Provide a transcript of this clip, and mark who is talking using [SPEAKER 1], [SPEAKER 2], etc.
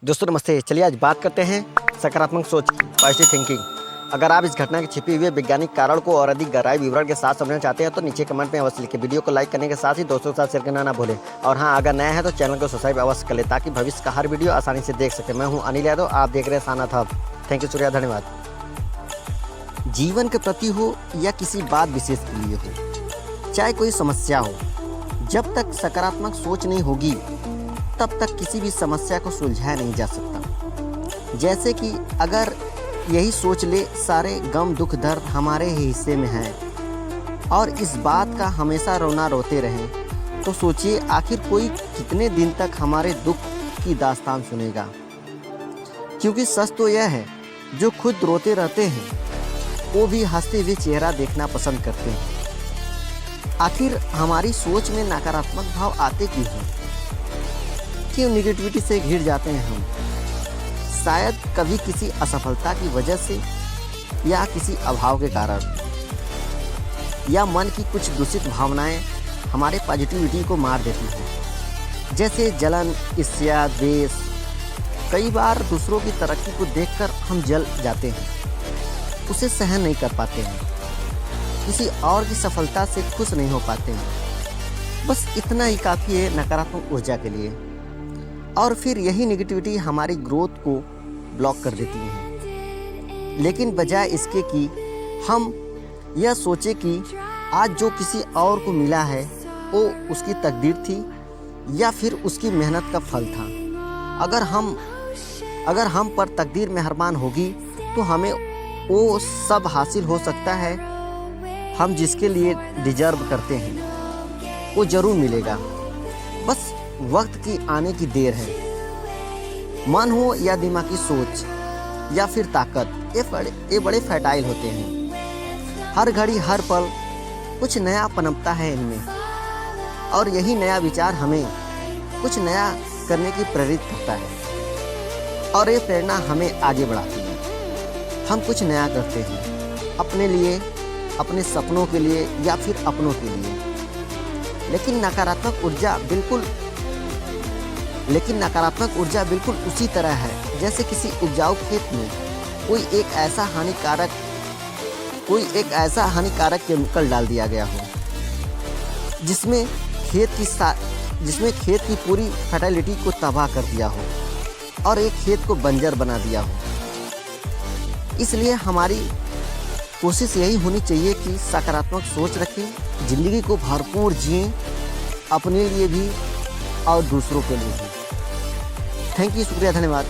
[SPEAKER 1] दोस्तों नमस्ते। चलिए आज बात करते हैं सकारात्मक सोच की, पॉजिटिव थिंकिंग। अगर आप इस घटना के छिपे हुए वैज्ञानिक कारण को और अधिक गहराई विवरण के साथ समझना चाहते हैं तो नीचे कमेंट में अवश्य लिखें। वीडियो को लाइक करने के साथ ही दोस्तों के साथ शेयर करना ना भूलें। और हाँ, अगर नया है तो चैनल को सब्सक्राइब अवश्य कर लें ताकि भविष्य का हर वीडियो आसानी से देख सकें। मैं हूँ अनिल यादव, आप देख रहे हैं सानाथ हब। थैंक यू, शुक्रिया, धन्यवाद। जीवन के प्रति हो या किसी बात विशेष के लिए हो, चाहे कोई समस्या हो, जब तक सकारात्मक सोच नहीं होगी तब तक किसी भी समस्या को सुलझाया नहीं जा सकता। जैसे कि अगर यही सोच ले सारे गम दुख दर्द हमारे ही हिस्से में हैं और इस बात का हमेशा रोना रोते रहें तो सोचिए आखिर कोई कितने दिन तक हमारे दुख की दास्तान सुनेगा। क्योंकि सच तो यह है, जो खुद रोते रहते हैं वो भी हंसते हुए चेहरा देखना पसंद करते हैं। आखिर हमारी सोच में नकारात्मक भाव आते क्यों हैं? क्यों नेगेटिविटी से घिर जाते हैं हम? शायद कभी किसी असफलता की वजह से या किसी अभाव के कारण, या मन की कुछ दूषित भावनाएं हमारे पॉजिटिविटी को मार देती हैं। जैसे जलन, ईर्ष्या, द्वेष। कई बार दूसरों की तरक्की को देखकर हम जल जाते हैं, उसे सहन नहीं कर पाते हैं, किसी और की सफलता से खुश नहीं हो पाते हैं। बस इतना ही काफ़ी है नकारात्मक ऊर्जा के लिए। और फिर यही नेगेटिविटी हमारी ग्रोथ को ब्लॉक कर देती है। लेकिन बजाय इसके कि हम यह सोचें कि आज जो किसी और को मिला है वो उसकी तकदीर थी या फिर उसकी मेहनत का फल था। अगर हम पर तकदीर मेहरबान होगी तो हमें वो सब हासिल हो सकता है हम जिसके लिए डिजर्व करते हैं, वो ज़रूर मिलेगा। बस वक्त की आने की देर है। मन हो या दिमागी सोच या फिर ताकत, ये बड़े फर्टाइल होते हैं। हर घड़ी हर पल कुछ नया पनपता है इनमें, और यही नया विचार हमें कुछ नया करने की प्रेरित करता है और ये प्रेरणा हमें आगे बढ़ाती है। हम कुछ नया करते हैं अपने लिए, अपने सपनों के लिए या फिर अपनों के लिए। लेकिन नकारात्मक ऊर्जा बिल्कुल उसी तरह है जैसे किसी उपजाऊ खेत में कोई एक ऐसा हानिकारक केमिकल डाल दिया गया हो जिसमें खेत की पूरी फर्टिलिटी को तबाह कर दिया हो और एक खेत को बंजर बना दिया हो। इसलिए हमारी कोशिश यही होनी चाहिए कि सकारात्मक सोच रखें, ज़िंदगी को भरपूर जिएं, अपने लिए भी और दूसरों के लिए भी। थैंक यू, शुक्रिया, धन्यवाद।